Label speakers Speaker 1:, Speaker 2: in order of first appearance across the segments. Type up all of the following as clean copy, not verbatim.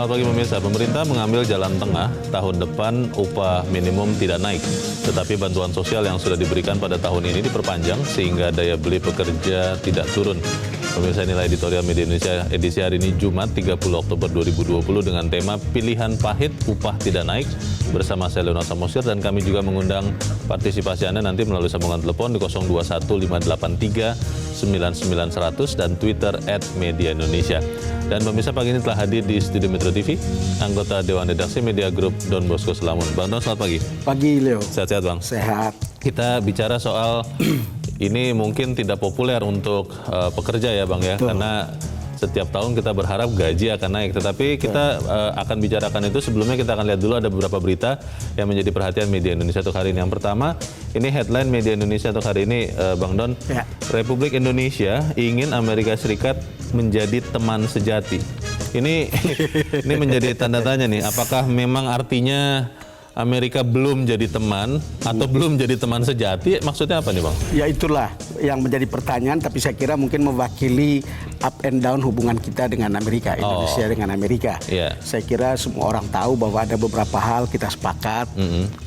Speaker 1: Selamat pagi pemirsa. Pemerintah mengambil jalan tengah, tahun depan upah minimum tidak naik. Tetapi bantuan sosial yang sudah diberikan pada tahun ini diperpanjang sehingga daya beli pekerja tidak turun. Pemirsa, inilah editorial Media Indonesia edisi hari ini Jumat 30 Oktober 2020 dengan tema Pilihan Pahit Upah Tidak Naik bersama saya Leonard Samosir, dan kami juga mengundang partisipasi Anda nanti melalui sambungan telepon di 0215839900 dan Twitter @mediaindonesia. Dan pemirsa, pagi ini telah hadir di Studio Metro TV anggota Dewan Redaksi Media Group Don Bosco Selamun. Bang Don, selamat pagi.
Speaker 2: Pagi, Leo.
Speaker 1: Sehat-sehat, Bang?
Speaker 2: Sehat.
Speaker 1: Kita bicara soal ini mungkin tidak populer untuk pekerja ya, Bang ya. Betul. Karena setiap tahun kita berharap gaji akan naik. Tetapi kita akan bicarakan itu. Sebelumnya kita akan lihat dulu ada beberapa berita yang menjadi perhatian Media Indonesia untuk hari ini. Yang pertama, ini headline Media Indonesia untuk hari ini, Bang Don. Ya. Republik Indonesia ingin Amerika Serikat menjadi teman sejati. Ini menjadi tanda tanya nih. Apakah memang artinya Amerika belum jadi teman atau belum jadi teman sejati? Maksudnya apa nih, Bang?
Speaker 2: Ya, itulah yang menjadi pertanyaan, tapi saya kira mungkin mewakili up and down hubungan kita dengan Amerika, Indonesia dengan Amerika. Yeah. Saya kira semua orang tahu bahwa ada beberapa hal kita sepakat,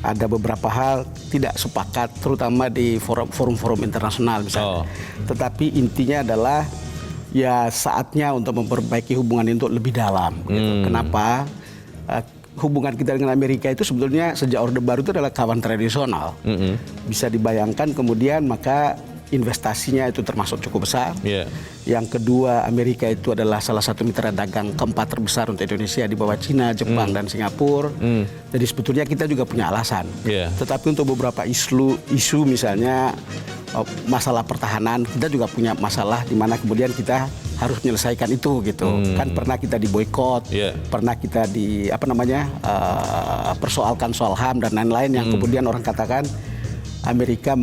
Speaker 2: ada beberapa hal tidak sepakat, terutama di forum-forum internasional misalnya. Tetapi intinya adalah ya saatnya untuk memperbaiki hubungan itu lebih dalam. Gitu. Kenapa? Hubungan kita dengan Amerika itu sebetulnya sejak Orde Baru itu adalah kawan tradisional. Bisa dibayangkan, kemudian maka investasinya itu termasuk cukup besar. Yeah. Yang kedua, Amerika itu adalah salah satu mitra dagang keempat terbesar untuk Indonesia di bawah Cina, Jepang, dan Singapura. Jadi sebetulnya kita juga punya alasan. Yeah. Tetapi untuk beberapa isu misalnya masalah pertahanan, kita juga punya masalah di mana kemudian kita harus menyelesaikan itu gitu. Kan pernah kita diboikot, pernah kita persoalkan soal HAM dan lain-lain yang kemudian orang katakan Amerika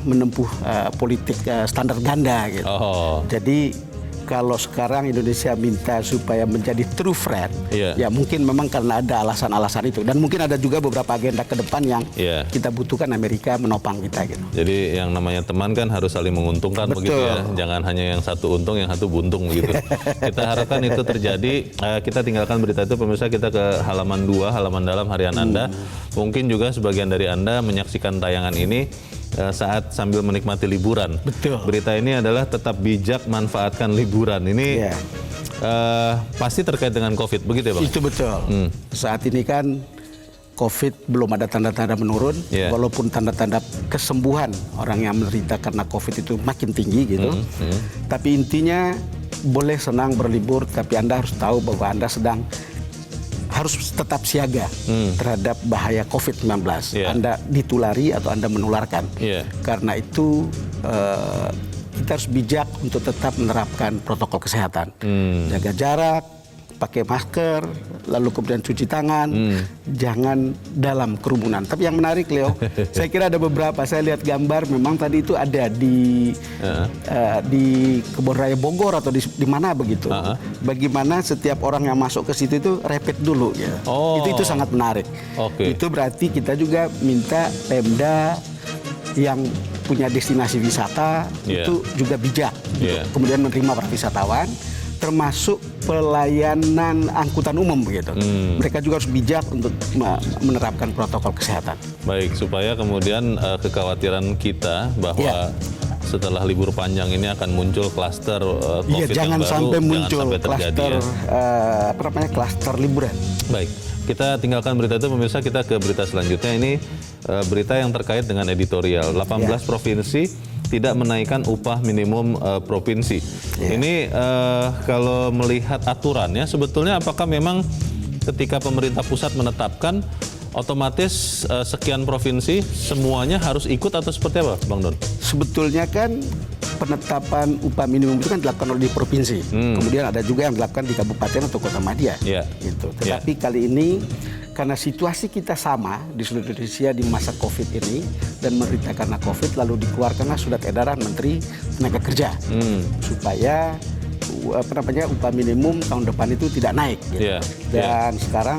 Speaker 2: menempuh politik standar ganda gitu. Jadi kalau sekarang Indonesia minta supaya menjadi true friend, ya mungkin memang karena ada alasan-alasan itu. Dan mungkin ada juga beberapa agenda ke depan yang kita butuhkan Amerika menopang kita gitu.
Speaker 1: Jadi yang namanya teman kan harus saling menguntungkan. Betul. Begitu ya. Jangan hanya yang satu untung, yang satu buntung begitu. Kita harapkan itu terjadi. Kita tinggalkan berita itu, pemirsa, kita ke halaman 2, halaman dalam harian Anda. Mungkin juga sebagian dari Anda menyaksikan tayangan ini saat sambil menikmati liburan. Betul. Berita ini adalah tetap bijak manfaatkan liburan. Ini pasti terkait dengan COVID, begitu ya, Bang?
Speaker 2: Itu betul. Saat ini kan COVID belum ada tanda-tanda menurun, walaupun tanda-tanda kesembuhan orang yang menderita karena COVID itu makin tinggi gitu. Tapi intinya boleh senang berlibur, tapi Anda harus tahu bahwa Anda harus tetap siaga terhadap bahaya COVID-19. Anda ditulari atau Anda menularkan. Karena itu kita harus bijak untuk tetap menerapkan protokol kesehatan. Jaga jarak, pakai masker, lalu kemudian cuci tangan, jangan dalam kerumunan. Tapi yang menarik, Leo, saya kira ada beberapa. Saya lihat gambar, memang tadi itu ada di Kebun Raya Bogor atau di mana begitu. Bagaimana setiap orang yang masuk ke situ itu rapid dulu. Ya. Itu sangat menarik. Itu berarti kita juga minta Pemda yang punya destinasi wisata itu juga bijak untuk kemudian menerima para wisatawan, termasuk pelayanan angkutan umum begitu. Mereka juga harus bijak untuk menerapkan protokol kesehatan.
Speaker 1: Baik, supaya kemudian kekhawatiran kita bahwa setelah libur panjang ini akan muncul klaster COVID
Speaker 2: jangan
Speaker 1: yang baru,
Speaker 2: sampai muncul
Speaker 1: klaster
Speaker 2: klaster liburan.
Speaker 1: Baik, kita tinggalkan berita itu, pemirsa. Kita ke berita selanjutnya. Ini berita yang terkait dengan editorial. 18 provinsi tidak menaikkan upah minimum provinsi. Ini kalau melihat aturannya, sebetulnya apakah memang ketika pemerintah pusat menetapkan, otomatis sekian provinsi semuanya harus ikut atau seperti apa, Bang Don?
Speaker 2: Sebetulnya kan penetapan upah minimum itu kan dilakukan oleh provinsi. Kemudian ada juga yang dilakukan di kabupaten atau kota madya. Gitu. Tetapi kali ini karena situasi kita sama di seluruh Indonesia di masa COVID ini dan menderita karena COVID, lalu dikeluarkanlah surat edaran Menteri Tenaga Kerja supaya upah minimum tahun depan itu tidak naik. Gitu. Dan sekarang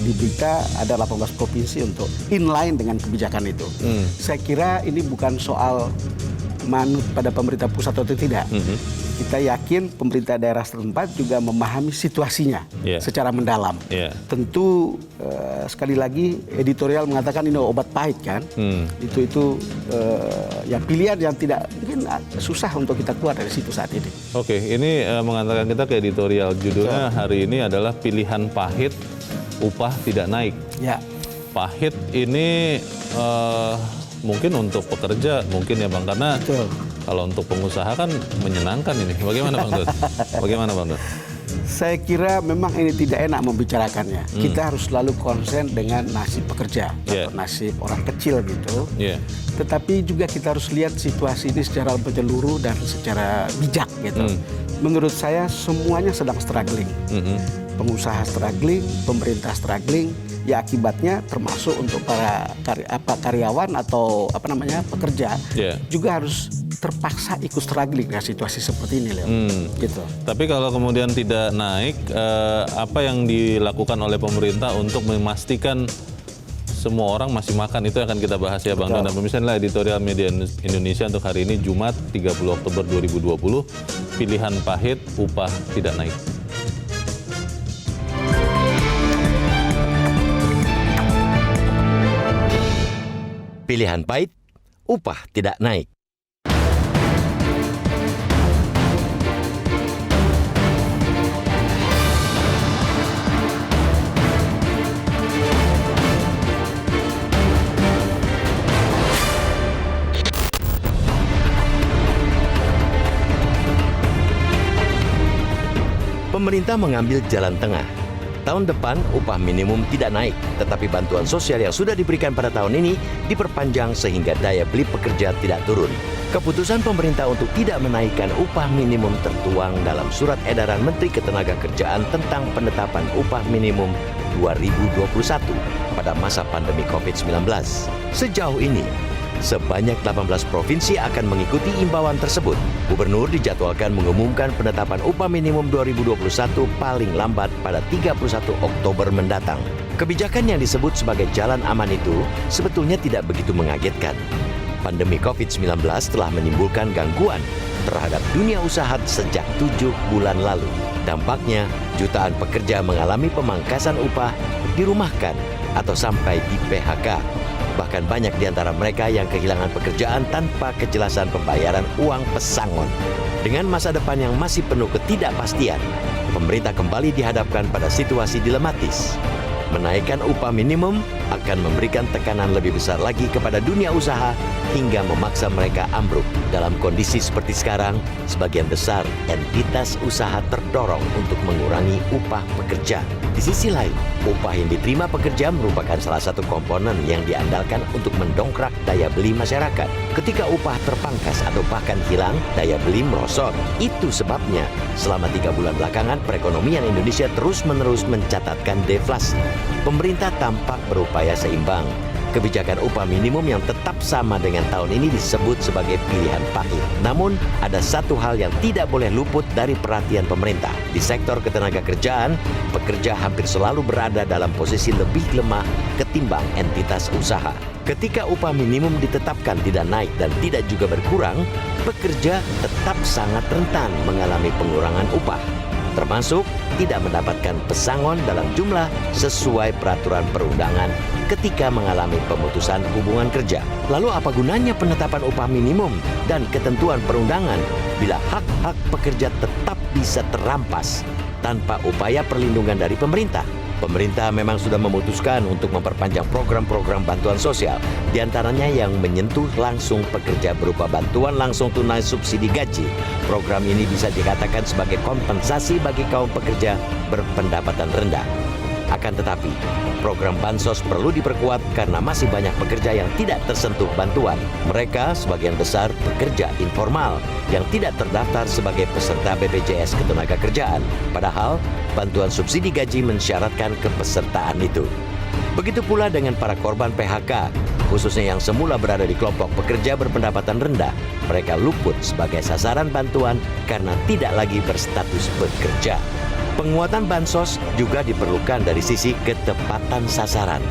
Speaker 2: di berita ada 18 provinsi untuk inline dengan kebijakan itu. Saya kira ini bukan soal manut pada pemerintah pusat atau tidak. kita yakin pemerintah daerah setempat juga memahami situasinya secara mendalam. Tentu sekali lagi editorial mengatakan ini obat pahit kan. Itu ya pilihan yang tidak mungkin susah untuk kita keluar dari situ saat ini.
Speaker 1: Oke, ini mengantarkan kita ke editorial. Judulnya hari ini adalah pilihan pahit, upah tidak naik.
Speaker 2: Ya.
Speaker 1: Pahit ini mungkin untuk pekerja mungkin ya Bang, karena kalau untuk pengusaha kan menyenangkan ini. Bagaimana Bang Dut? Bagaimana Bang Dut?
Speaker 2: Saya kira memang ini tidak enak membicarakannya. Kita harus selalu konsen dengan nasib pekerja atau nasib orang kecil gitu. Tetapi juga kita harus lihat situasi ini secara menyeluruh dan secara bijak gitu. Menurut saya semuanya sedang struggling. Pengusaha struggling, pemerintah struggling. Ya akibatnya termasuk untuk para karyawan atau pekerja juga harus terpaksa ikut struggling dengan situasi seperti ini, Leo. Gitu.
Speaker 1: Tapi kalau kemudian tidak naik, apa yang dilakukan oleh pemerintah untuk memastikan semua orang masih makan, itu akan kita bahas ya Bang Don. Dan pemirsa, inilah editorial Media Indonesia untuk hari ini Jumat 30 Oktober 2020. Pilihan pahit, upah tidak naik.
Speaker 3: Pilihan pahit, upah tidak naik. Pemerintah mengambil jalan tengah. Tahun depan upah minimum tidak naik, tetapi bantuan sosial yang sudah diberikan pada tahun ini diperpanjang sehingga daya beli pekerja tidak turun. Keputusan pemerintah untuk tidak menaikkan upah minimum tertuang dalam surat edaran Menteri Ketenagakerjaan tentang penetapan upah minimum 2021 pada masa pandemi COVID-19. Sejauh ini, sebanyak 18 provinsi akan mengikuti imbauan tersebut. Gubernur dijadwalkan mengumumkan penetapan upah minimum 2021 paling lambat pada 31 Oktober mendatang. Kebijakan yang disebut sebagai jalan aman itu sebetulnya tidak begitu mengagetkan. Pandemi COVID-19 telah menimbulkan gangguan terhadap dunia usaha sejak 7 bulan lalu. Dampaknya, jutaan pekerja mengalami pemangkasan upah, dirumahkan, atau sampai di PHK. Bahkan banyak di antara mereka yang kehilangan pekerjaan tanpa kejelasan pembayaran uang pesangon. Dengan masa depan yang masih penuh ketidakpastian, pemerintah kembali dihadapkan pada situasi dilematis. Menaikkan upah minimum akan memberikan tekanan lebih besar lagi kepada dunia usaha hingga memaksa mereka ambruk. Dalam kondisi seperti sekarang, sebagian besar entitas usaha terdorong untuk mengurangi upah pekerja. Di sisi lain, upah yang diterima pekerja merupakan salah satu komponen yang diandalkan untuk mendongkrak daya beli masyarakat. Ketika upah terpangkas atau bahkan hilang, daya beli merosot. Itu sebabnya selama 3 bulan belakangan perekonomian Indonesia terus-menerus mencatatkan deflasi. Pemerintah tampak berupaya seimbang. Kebijakan upah minimum yang tetap sama dengan tahun ini disebut sebagai pilihan pahit. Namun, ada satu hal yang tidak boleh luput dari perhatian pemerintah. Di sektor ketenagakerjaan, pekerja hampir selalu berada dalam posisi lebih lemah ketimbang entitas usaha. Ketika upah minimum ditetapkan tidak naik dan tidak juga berkurang, pekerja tetap sangat rentan mengalami pengurangan upah, termasuk tidak mendapatkan pesangon dalam jumlah sesuai peraturan perundangan ketika mengalami pemutusan hubungan kerja. Lalu apa gunanya penetapan upah minimum dan ketentuan perundangan bila hak-hak pekerja tetap bisa terampas tanpa upaya perlindungan dari pemerintah? Pemerintah memang sudah memutuskan untuk memperpanjang program-program bantuan sosial, diantaranya yang menyentuh langsung pekerja berupa bantuan langsung tunai subsidi gaji. Program ini bisa dikatakan sebagai kompensasi bagi kaum pekerja berpendapatan rendah. Akan tetapi, program bansos perlu diperkuat karena masih banyak pekerja yang tidak tersentuh bantuan. Mereka sebagian besar pekerja informal yang tidak terdaftar sebagai peserta BPJS Ketenagakerjaan. Padahal, bantuan subsidi gaji mensyaratkan kepesertaan itu. Begitu pula dengan para korban PHK, khususnya yang semula berada di kelompok pekerja berpendapatan rendah. Mereka luput sebagai sasaran bantuan karena tidak lagi berstatus bekerja. Penguatan bansos juga diperlukan dari sisi ketepatan sasaran.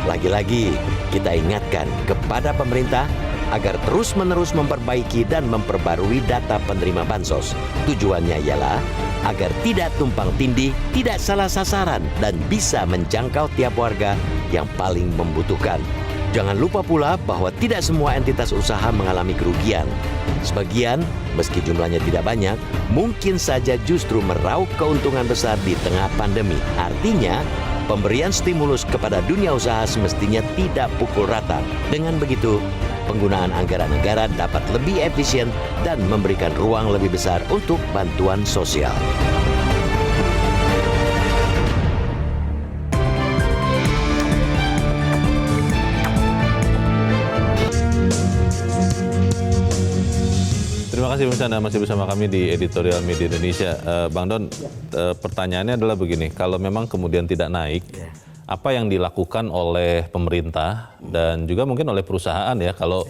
Speaker 3: Lagi-lagi, kita ingatkan kepada pemerintah agar terus-menerus memperbaiki dan memperbarui data penerima bansos. Tujuannya ialah agar tidak tumpang tindih, tidak salah sasaran, dan bisa menjangkau tiap warga yang paling membutuhkan. Jangan lupa pula bahwa tidak semua entitas usaha mengalami kerugian. Sebagian, meski jumlahnya tidak banyak, mungkin saja justru meraup keuntungan besar di tengah pandemi. Artinya, pemberian stimulus kepada dunia usaha semestinya tidak pukul rata. Dengan begitu, penggunaan anggaran negara dapat lebih efisien dan memberikan ruang lebih besar untuk bantuan sosial.
Speaker 1: Terima kasih pemirsa, Anda masih bersama kami di Editorial Media Indonesia. Bang Don, pertanyaannya adalah begini, kalau memang kemudian tidak naik, apa yang dilakukan oleh pemerintah dan juga mungkin oleh perusahaan ya, kalau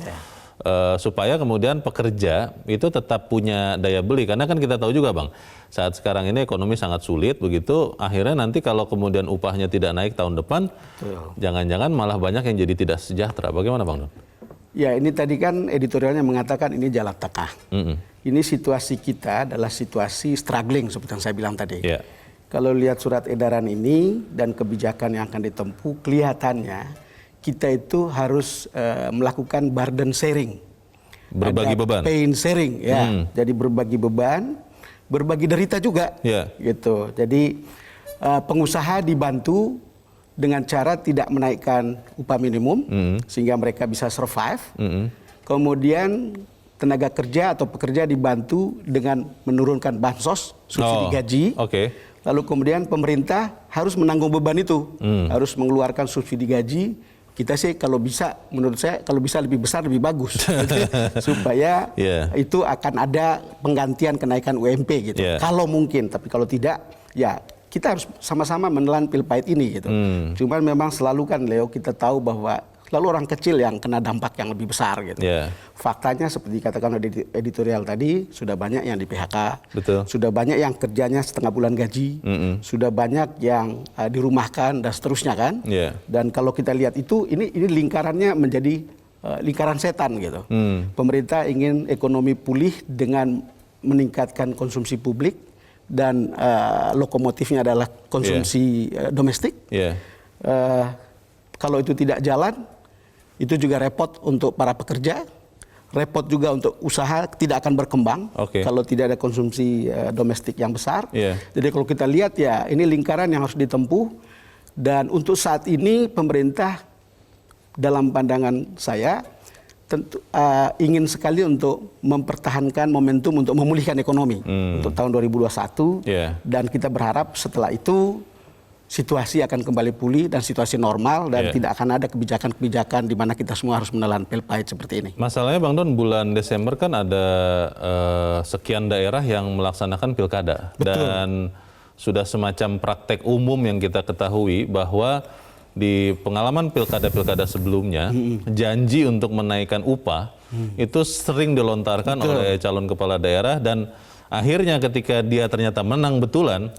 Speaker 1: supaya kemudian pekerja itu tetap punya daya beli, karena kan kita tahu juga Bang, saat sekarang ini ekonomi sangat sulit begitu, akhirnya nanti kalau kemudian upahnya tidak naik tahun depan, jangan-jangan malah banyak yang jadi tidak sejahtera. Bagaimana Bang Don?
Speaker 2: Ya, ini tadi kan editorialnya mengatakan ini jalan tengah. Ini situasi kita adalah situasi struggling seperti yang saya bilang tadi.
Speaker 1: Yeah.
Speaker 2: Kalau lihat surat edaran ini dan kebijakan yang akan ditempuh, kelihatannya kita itu harus melakukan burden sharing.
Speaker 1: Berbagi beban.
Speaker 2: Pain sharing ya. Jadi berbagi beban, berbagi derita juga.
Speaker 1: Yeah.
Speaker 2: Gitu. Jadi pengusaha dibantu dengan cara tidak menaikkan upah minimum sehingga mereka bisa survive. Kemudian tenaga kerja atau pekerja dibantu dengan menurunkan bansos, subsidi gaji. Lalu kemudian pemerintah harus menanggung beban itu, harus mengeluarkan subsidi gaji. Kita sih kalau bisa, menurut saya kalau bisa lebih besar lebih bagus, supaya itu akan ada penggantian kenaikan UMP gitu. Kalau mungkin, tapi kalau tidak, ya kita harus sama-sama menelan pil pahit ini gitu. Cuman memang selalu kan Leo kita tahu bahwa selalu orang kecil yang kena dampak yang lebih besar gitu. Faktanya seperti dikatakan oleh editorial tadi, sudah banyak yang di PHK, sudah banyak yang kerjanya setengah bulan gaji, sudah banyak yang dirumahkan dan seterusnya kan. Dan kalau kita lihat itu, ini lingkarannya menjadi lingkaran setan gitu. Pemerintah ingin ekonomi pulih dengan meningkatkan konsumsi publik, dan lokomotifnya adalah konsumsi domestik. Kalau itu tidak jalan, itu juga repot untuk para pekerja, repot juga untuk usaha, tidak akan berkembang kalau tidak ada konsumsi domestik yang besar. Jadi kalau kita lihat ya, ini lingkaran yang harus ditempuh, dan untuk saat ini pemerintah dalam pandangan saya tentu ingin sekali untuk mempertahankan momentum untuk memulihkan ekonomi untuk tahun 2021, dan kita berharap setelah itu situasi akan kembali pulih dan situasi normal, dan tidak akan ada kebijakan-kebijakan di mana kita semua harus menelan pil pahit seperti ini.
Speaker 1: Masalahnya Bang Don, bulan Desember kan ada sekian daerah yang melaksanakan pilkada. Dan sudah semacam praktek umum yang kita ketahui bahwa di pengalaman pilkada-pilkada sebelumnya, janji untuk menaikkan upah itu sering dilontarkan oleh calon kepala daerah, dan akhirnya ketika dia ternyata menang betulan,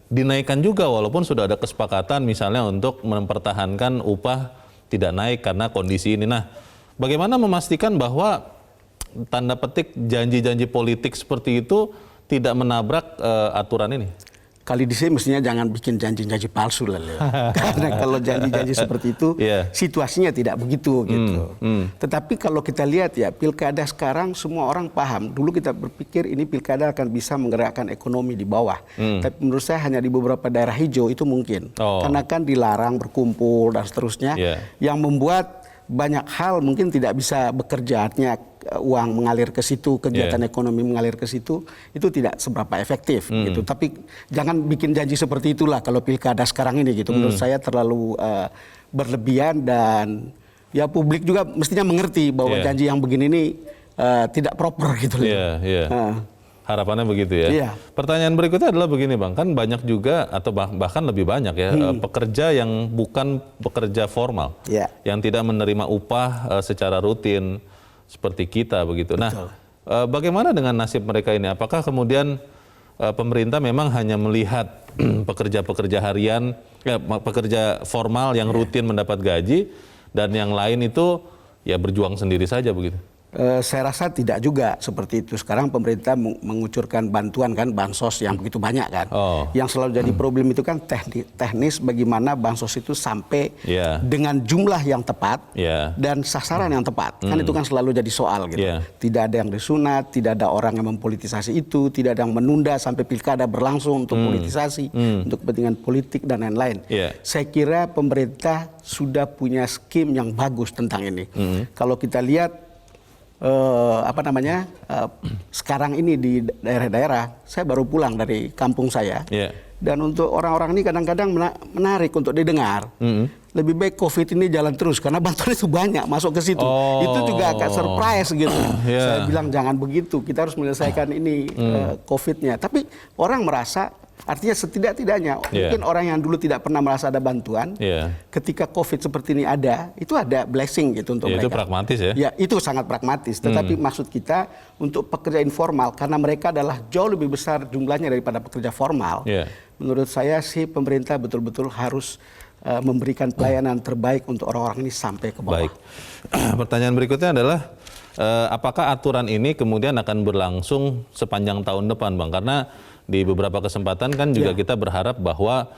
Speaker 1: dinaikkan juga walaupun sudah ada kesepakatan misalnya untuk mempertahankan upah tidak naik karena kondisi ini. Nah, bagaimana memastikan bahwa tanda petik janji-janji politik seperti itu tidak menabrak aturan ini?
Speaker 2: Kali di sini mestinya jangan bikin janji-janji palsu lah, Leo. Karena kalau janji-janji seperti itu, situasinya tidak begitu gitu. Tetapi kalau kita lihat ya, pilkada sekarang semua orang paham. Dulu kita berpikir ini pilkada akan bisa menggerakkan ekonomi di bawah. Tapi menurut saya hanya di beberapa daerah hijau itu mungkin. Karena kan dilarang berkumpul dan seterusnya. Yang membuat banyak hal mungkin tidak bisa bekerja, artinya uang mengalir ke situ, kegiatan ekonomi mengalir ke situ, itu tidak seberapa efektif gitu. Tapi jangan bikin janji seperti itulah kalau pilkada sekarang ini gitu. Menurut saya terlalu berlebihan, dan ya publik juga mestinya mengerti bahwa janji yang begini ini tidak proper gitu.
Speaker 1: Harapannya begitu ya. Pertanyaan berikutnya adalah begini Bang, kan banyak juga atau bahkan lebih banyak ya pekerja yang bukan pekerja formal, yang tidak menerima upah secara rutin seperti kita begitu. Nah, bagaimana dengan nasib mereka ini? Apakah kemudian pemerintah memang hanya melihat pekerja-pekerja harian, pekerja formal yang rutin mendapat gaji, dan yang lain itu ya berjuang sendiri saja begitu?
Speaker 2: Saya rasa tidak juga seperti itu. Sekarang pemerintah mengucurkan bantuan kan, bansos yang begitu banyak kan. Yang selalu jadi problem itu kan teknis bagaimana bansos itu sampai dengan jumlah yang tepat dan sasaran yang tepat. Kan itu kan selalu jadi soal gitu. Tidak ada yang disunat, tidak ada orang yang mempolitisasi itu, tidak ada yang menunda sampai pilkada berlangsung untuk politisasi, untuk kepentingan politik dan lain-lain. Saya kira pemerintah sudah punya skim yang bagus tentang ini. Kalau kita lihat sekarang ini di daerah-daerah, saya baru pulang dari kampung saya, dan untuk orang-orang ini kadang-kadang menarik untuk didengar. Lebih baik COVID ini jalan terus karena bantuan itu banyak masuk ke situ. Itu juga agak surprise gitu. Saya bilang jangan begitu, kita harus menyelesaikan ini COVID-nya. Tapi orang merasa, artinya setidak-tidaknya mungkin orang yang dulu tidak pernah merasa ada bantuan, ketika COVID seperti ini ada, itu ada blessing gitu untuk mereka.
Speaker 1: Itu pragmatis ya?
Speaker 2: Ya, itu sangat pragmatis. Tetapi maksud kita untuk pekerja informal, karena mereka adalah jauh lebih besar jumlahnya daripada pekerja formal. Menurut saya sih pemerintah betul-betul harus memberikan pelayanan terbaik untuk orang-orang ini sampai ke bawah.
Speaker 1: Baik. Pertanyaan berikutnya adalah, apakah aturan ini kemudian akan berlangsung sepanjang tahun depan, Bang? Karena di beberapa kesempatan kan juga kita berharap bahwa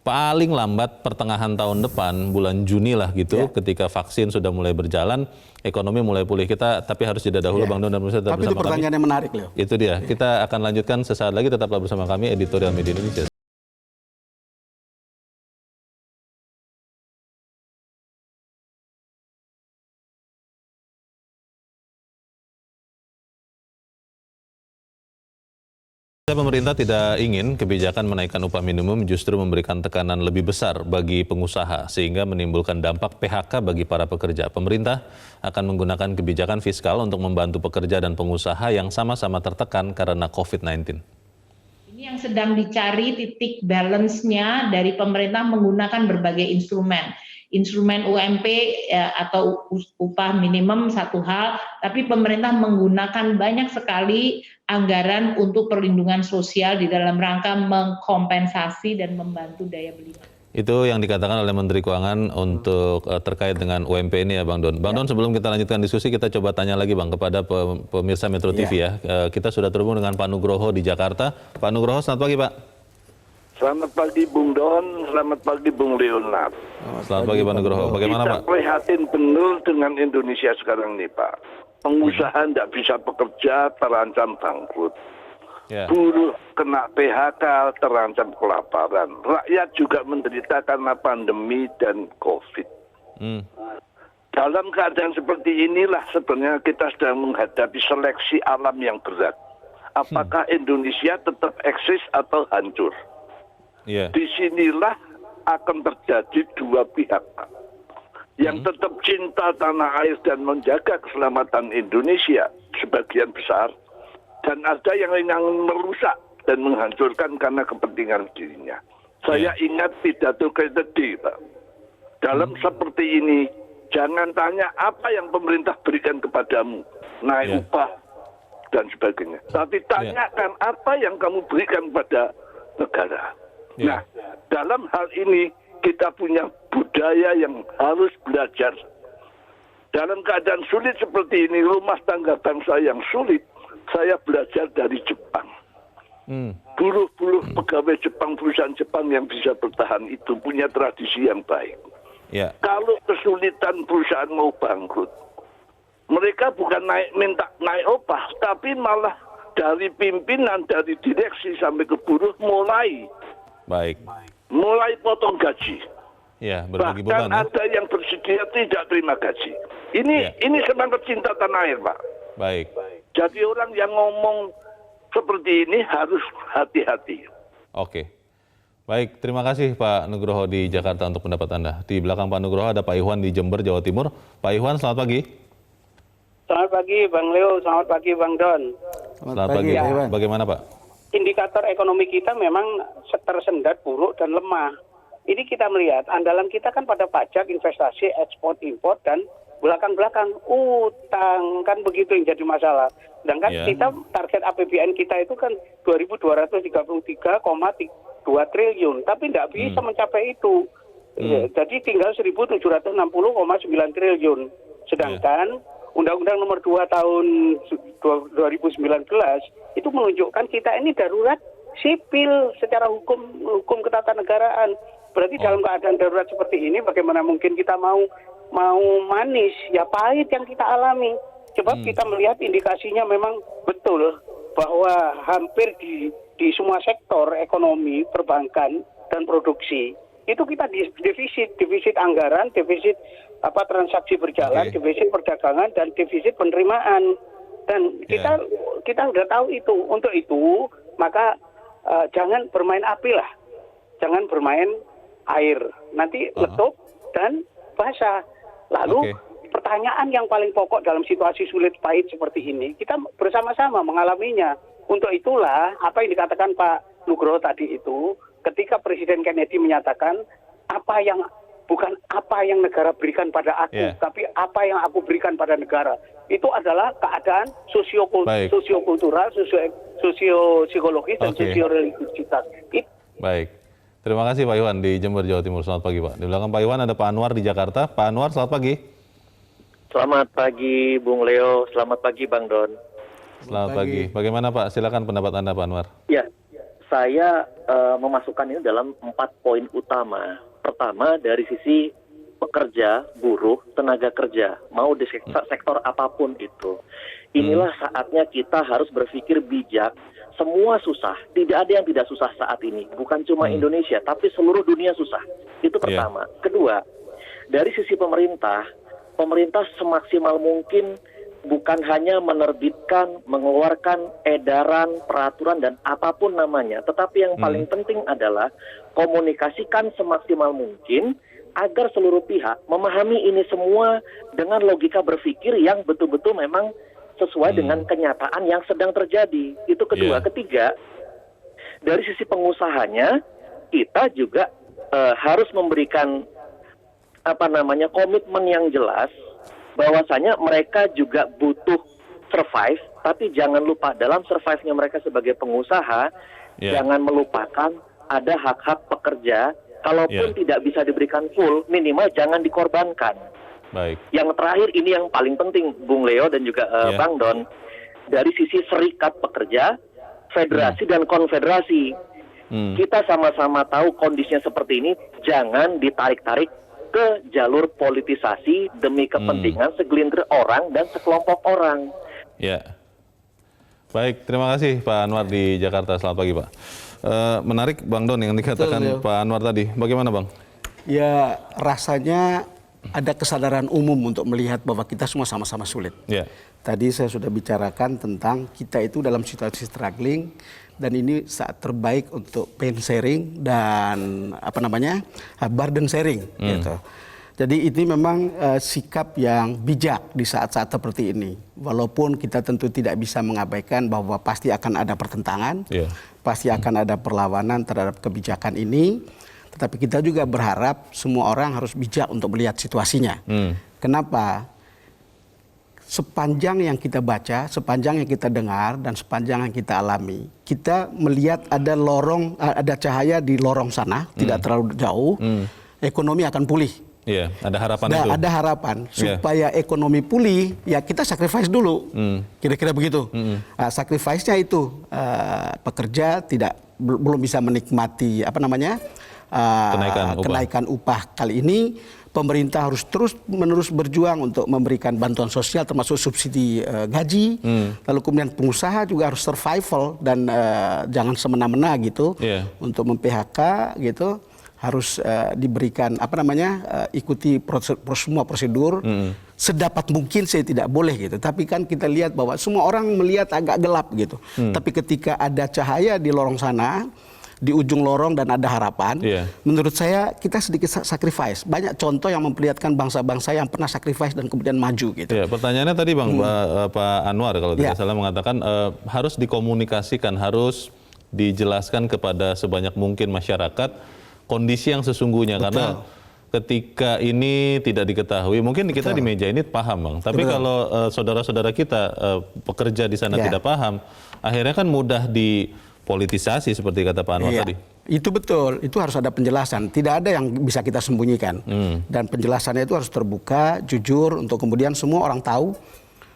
Speaker 1: paling lambat pertengahan tahun depan, bulan Juni lah gitu, ketika vaksin sudah mulai berjalan, ekonomi mulai pulih. Tapi harus jeda dahulu, Bang Don dan pemirsa tetap bersama kami.
Speaker 2: Tapi itu pertanyaan yang menarik, Leo.
Speaker 1: Itu dia. Kita akan lanjutkan sesaat lagi, tetaplah bersama kami, Editorial Media Indonesia. Pemerintah tidak ingin kebijakan menaikkan upah minimum justru memberikan tekanan lebih besar bagi pengusaha sehingga menimbulkan dampak PHK bagi para pekerja. Pemerintah akan menggunakan kebijakan fiskal untuk membantu pekerja dan pengusaha yang sama-sama tertekan karena COVID-19.
Speaker 4: Ini yang sedang dicari titik balance-nya dari pemerintah menggunakan berbagai instrumen. Instrumen UMP atau upah minimum satu hal, tapi pemerintah menggunakan banyak sekali anggaran untuk perlindungan sosial di dalam rangka mengkompensasi dan membantu daya beli.
Speaker 1: Itu yang dikatakan oleh Menteri Keuangan untuk terkait dengan UMP ini ya, Bang Don. Bang Don, sebelum kita lanjutkan diskusi, kita coba tanya lagi, Bang, kepada pemirsa Metro TV ya. Kita sudah terhubung dengan Pak Nugroho di Jakarta. Pak Nugroho, selamat pagi, Pak.
Speaker 5: Selamat pagi Bung Don, selamat pagi Bung Leonard.
Speaker 1: Selamat pagi Pak Nugroho, bagaimana Pak?
Speaker 5: Kita prihatin benar dengan Indonesia sekarang nih Pak. Pengusaha tidak bisa bekerja, terancam bangkrut. Buruh kena PHK, terancam kelaparan. Rakyat juga menderita karena pandemi dan COVID. Dalam keadaan seperti inilah sebenarnya kita sedang menghadapi seleksi alam yang berat. Apakah Indonesia tetap eksis atau hancur? Disinilah akan terjadi dua pihak, Pak. Yang tetap cinta tanah air dan menjaga keselamatan Indonesia sebagian besar, dan ada yang merusak dan menghancurkan karena kepentingan dirinya. Saya ingat pidato Kennedy, Pak. Dalam seperti ini, jangan tanya apa yang pemerintah berikan kepadamu, naik upah dan sebagainya. Tapi tanyakan apa yang kamu berikan pada negara. Nah, dalam hal ini kita punya budaya yang harus belajar. Dalam keadaan sulit seperti ini, rumah tangga bangsa yang sulit, saya belajar dari Jepang. Buruh-buruh pegawai Jepang, perusahaan Jepang yang bisa bertahan itu punya tradisi yang baik. Kalau kesulitan perusahaan mau bangkrut, mereka bukan minta naik upah, tapi malah dari pimpinan, dari direksi sampai ke buruh mulai potong gaji.
Speaker 1: Berbagi
Speaker 5: bahkan
Speaker 1: beban,
Speaker 5: ada yang bersedia tidak terima gaji. Ini semangat cinta tanah air, Pak. Jadi orang yang ngomong seperti ini harus hati-hati.
Speaker 1: Oke. Baik, terima kasih Pak Nugroho di Jakarta untuk pendapat Anda. Di belakang Pak Nugroho ada Pak Iwan di Jember, Jawa Timur. Pak Iwan, selamat pagi.
Speaker 6: Selamat pagi Bang Leo, selamat pagi Bang Don.
Speaker 1: Selamat pagi. Bagaimana Pak?
Speaker 6: Indikator ekonomi kita memang tersendat, buruk dan lemah. Ini kita melihat andalan kita kan pada pajak, investasi, ekspor, impor, dan belakang-belakang utang, kan begitu yang jadi masalah. Sedangkan kita target APBN kita itu kan 2.233,2 triliun, tapi tidak bisa mencapai itu. Jadi tinggal 1.760,9 triliun. Sedangkan Undang-Undang Nomor 2 tahun 2019 itu menunjukkan kita ini darurat sipil secara hukum ketatanegaraan. Berarti dalam keadaan darurat seperti ini bagaimana mungkin kita mau manis? Ya pahit yang kita alami. Sebab kita melihat indikasinya memang betul bahwa hampir di semua sektor ekonomi, perbankan dan produksi itu kita defisit anggaran, defisit transaksi berjalan, defisit perdagangan dan defisit penerimaan. Dan kita sudah tahu itu. Untuk itu maka jangan bermain api lah, jangan bermain air. Nanti letup dan basah. Lalu pertanyaan yang paling pokok dalam situasi sulit pahit seperti ini, kita bersama-sama mengalaminya. Untuk itulah apa yang dikatakan Pak Nugroho tadi itu, ketika Presiden Kennedy menyatakan bukan apa yang negara berikan pada aku, tapi apa yang aku berikan pada negara. Itu adalah keadaan sosiokultural, sosiopsikologis dan sosioreligiositas.
Speaker 1: Baik. Terima kasih Pak Iwan di Jember, Jawa Timur. Selamat pagi Pak. Di belakang Pak Iwan ada Pak Anwar di Jakarta. Pak Anwar, selamat pagi.
Speaker 7: Selamat pagi Bung Leo, selamat pagi Bang Don.
Speaker 1: Selamat pagi. Bagaimana Pak? Silakan pendapat Anda Pak Anwar.
Speaker 7: Ya, saya memasukkan ini dalam 4 poin utama. Pertama, dari sisi pekerja, buruh, tenaga kerja, mau di sektor apapun itu. Inilah saatnya kita harus berpikir bijak. Semua susah, tidak ada yang tidak susah saat ini. Bukan cuma Indonesia, tapi seluruh dunia susah. Itu pertama. Kedua, dari sisi pemerintah semaksimal mungkin bukan hanya menerbitkan, mengeluarkan edaran, peraturan, dan apapun namanya. Tetapi yang paling penting adalah komunikasikan semaksimal mungkin agar seluruh pihak memahami ini semua dengan logika berpikir yang betul-betul memang sesuai dengan kenyataan yang sedang terjadi. Itu kedua. Ketiga, dari sisi pengusahanya, kita juga harus memberikan komitmen yang jelas bahwasanya mereka juga butuh survive, tapi jangan lupa dalam survive-nya mereka sebagai pengusaha, jangan melupakan ada hak-hak pekerja, kalaupun tidak bisa diberikan full, minimal jangan dikorbankan.
Speaker 1: Baik.
Speaker 7: Yang terakhir ini yang paling penting, Bung Leo dan juga Bang Don, dari sisi serikat pekerja, federasi dan konfederasi, kita sama-sama tahu kondisinya seperti ini, jangan ditarik-tarik ke jalur politisasi demi kepentingan segelintir orang dan sekelompok orang.
Speaker 1: Ya, baik. Terima kasih Pak Anwar di Jakarta. Selamat pagi Pak. Menarik Bang Don yang dikatakan Pak Anwar tadi. Bagaimana Bang?
Speaker 2: Ya rasanya ada kesadaran umum untuk melihat bahwa kita semua sama-sama sulit. Tadi saya sudah bicarakan tentang kita itu dalam situasi struggling dan ini saat terbaik untuk pain sharing dan burden sharing. Gitu. Jadi ini memang sikap yang bijak di saat-saat seperti ini. Walaupun kita tentu tidak bisa mengabaikan bahwa pasti akan ada pertentangan, pasti akan ada perlawanan terhadap kebijakan ini. Tetapi kita juga berharap semua orang harus bijak untuk melihat situasinya. Kenapa? Sepanjang yang kita baca, sepanjang yang kita dengar, dan sepanjang yang kita alami, kita melihat ada cahaya di lorong sana, tidak terlalu jauh, ekonomi akan pulih.
Speaker 1: Iya, ada harapan itu. Ada
Speaker 2: harapan supaya ekonomi pulih, ya kita sacrifice dulu, kira-kira begitu. Sacrifice-nya itu pekerja belum bisa menikmati kenaikan upah kali ini. Pemerintah harus terus-menerus berjuang untuk memberikan bantuan sosial termasuk subsidi gaji. Lalu kemudian pengusaha juga harus survival dan jangan semena-mena gitu untuk mem-PHK gitu. Harus diberikan ikuti semua prosedur sedapat mungkin. Saya tidak boleh gitu. Tapi kan kita lihat bahwa semua orang melihat agak gelap gitu. Tapi ketika ada cahaya di lorong sana, di ujung lorong dan ada harapan, menurut saya kita sedikit sacrifice. Banyak contoh yang memperlihatkan bangsa-bangsa yang pernah sacrifice dan kemudian maju gitu.
Speaker 1: Pertanyaannya tadi Bang, Pak Anwar kalau tidak salah mengatakan harus dikomunikasikan, harus dijelaskan kepada sebanyak mungkin masyarakat kondisi yang sesungguhnya. Karena ketika ini tidak diketahui, mungkin kita di meja ini paham Bang, tapi kalau saudara-saudara kita pekerja di sana tidak paham, akhirnya kan mudah politisasi seperti kata Pak Anwar tadi.
Speaker 2: Itu betul, itu harus ada penjelasan. Tidak ada yang bisa kita sembunyikan. Dan penjelasannya itu harus terbuka, jujur, untuk kemudian semua orang tahu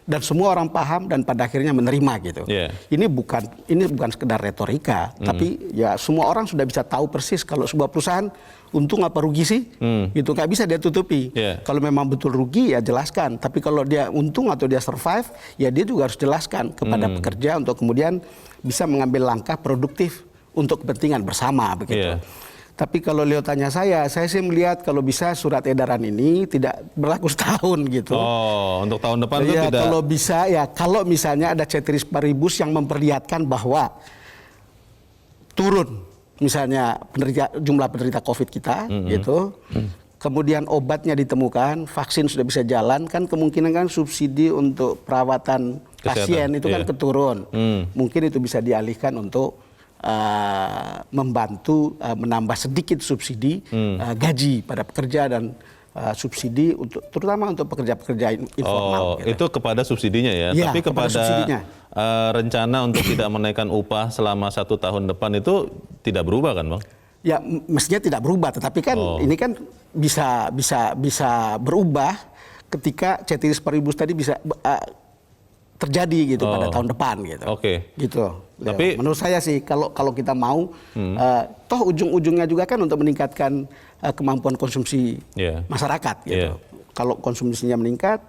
Speaker 2: dan semua orang paham dan pada akhirnya menerima gitu. Ini bukan sekedar retorika, tapi ya semua orang sudah bisa tahu persis kalau sebuah perusahaan untung apa rugi sih, gitu nggak bisa dia tutupi. Kalau memang betul rugi ya jelaskan, tapi kalau dia untung atau dia survive, ya dia juga harus jelaskan kepada pekerja untuk kemudian bisa mengambil langkah produktif untuk kepentingan bersama begitu. Tapi kalau Leo tanya saya sih melihat kalau bisa surat edaran ini tidak berlaku setahun gitu.
Speaker 1: Oh, untuk tahun depan itu tidak.
Speaker 2: Kalau bisa ya, kalau misalnya ada ceteris paribus yang memperlihatkan bahwa turun misalnya jumlah penderita COVID kita gitu. Kemudian obatnya ditemukan, vaksin sudah bisa jalan, kan kemungkinan kan subsidi untuk perawatan pasien itu kan keturun. Mungkin itu bisa dialihkan untuk membantu menambah sedikit subsidi gaji pada pekerja dan subsidi untuk terutama untuk pekerja-pekerja informal.
Speaker 1: Itu kepada subsidinya ya, tapi kepada rencana untuk tidak menaikkan upah selama 1 tahun depan itu tidak berubah kan, Bang?
Speaker 2: Ya mestinya tidak berubah, tetapi kan ini kan bisa berubah ketika ceteris paribus tadi bisa terjadi gitu pada tahun depan gitu. Gitu. Tapi menurut saya sih kalau kita mau toh ujung-ujungnya juga kan untuk meningkatkan kemampuan konsumsi masyarakat gitu. Kalau konsumsinya meningkat,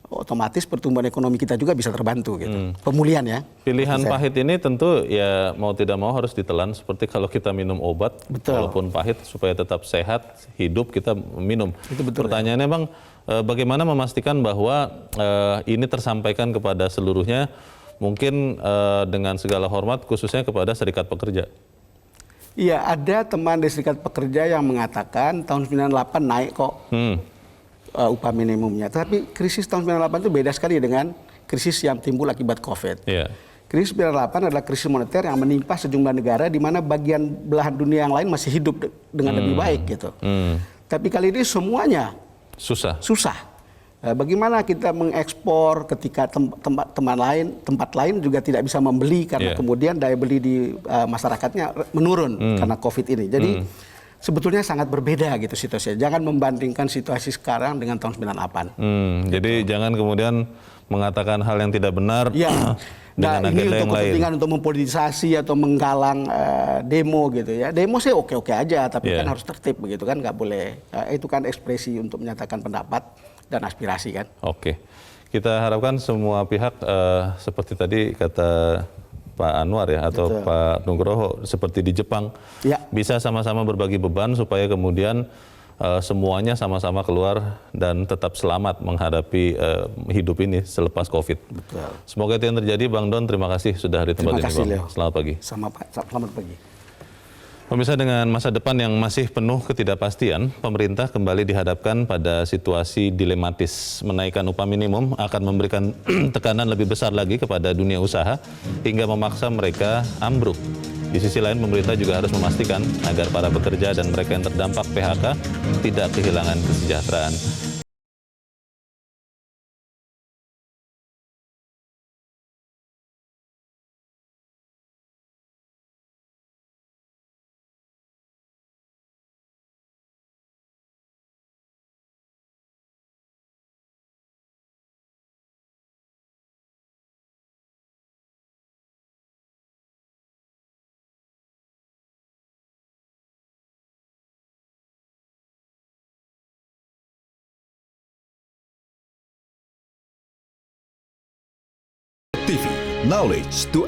Speaker 2: otomatis pertumbuhan ekonomi kita juga bisa terbantu gitu. Pemulihan ya.
Speaker 1: Pilihan pahit ini tentu ya mau tidak mau harus ditelan, seperti kalau kita minum obat walaupun pahit supaya tetap sehat hidup kita minum.
Speaker 2: Itu betul.
Speaker 1: Pertanyaannya Bang, bagaimana memastikan bahwa ini tersampaikan kepada seluruhnya, mungkin dengan segala hormat khususnya kepada serikat pekerja?
Speaker 2: Iya, ada teman dari serikat pekerja yang mengatakan tahun 98 naik kok upah minimumnya. Tapi krisis tahun 98 itu beda sekali dengan krisis yang timbul akibat COVID. Krisis 98 adalah krisis moneter yang menimpa sejumlah negara di mana bagian belahan dunia yang lain masih hidup dengan lebih baik gitu. Tapi kali ini semuanya susah. Bagaimana kita mengekspor ketika tempat lain juga tidak bisa membeli karena kemudian daya beli di masyarakatnya menurun karena COVID ini. Jadi sebetulnya sangat berbeda gitu situasinya. Jangan membandingkan situasi sekarang dengan tahun 98.
Speaker 1: Jadi jangan kemudian mengatakan hal yang tidak benar dengan agenda yang lain.
Speaker 2: Ini untuk kepentingan untuk mempolitisasi atau menggalang demo gitu ya. Demo sih oke-oke aja, tapi kan harus tertib begitu kan, nggak boleh. Itu kan ekspresi untuk menyatakan pendapat dan aspirasi kan.
Speaker 1: Kita harapkan semua pihak seperti tadi kata Pak Anwar ya atau Pak Nugroho seperti di Jepang bisa sama-sama berbagi beban supaya kemudian semuanya sama-sama keluar dan tetap selamat menghadapi hidup ini selepas COVID. Semoga itu yang terjadi. Bang Don, terima kasih sudah di tempat ini, Bang.
Speaker 2: Leo.
Speaker 1: Selamat pagi.
Speaker 2: Selamat pagi.
Speaker 1: Pemirsa, dengan masa depan yang masih penuh ketidakpastian, pemerintah kembali dihadapkan pada situasi dilematis. Menaikkan upah minimum akan memberikan tekanan lebih besar lagi kepada dunia usaha hingga memaksa mereka ambruk. Di sisi lain, pemerintah juga harus memastikan agar para pekerja dan mereka yang terdampak PHK tidak kehilangan kesejahteraan.
Speaker 8: TV, knowledge to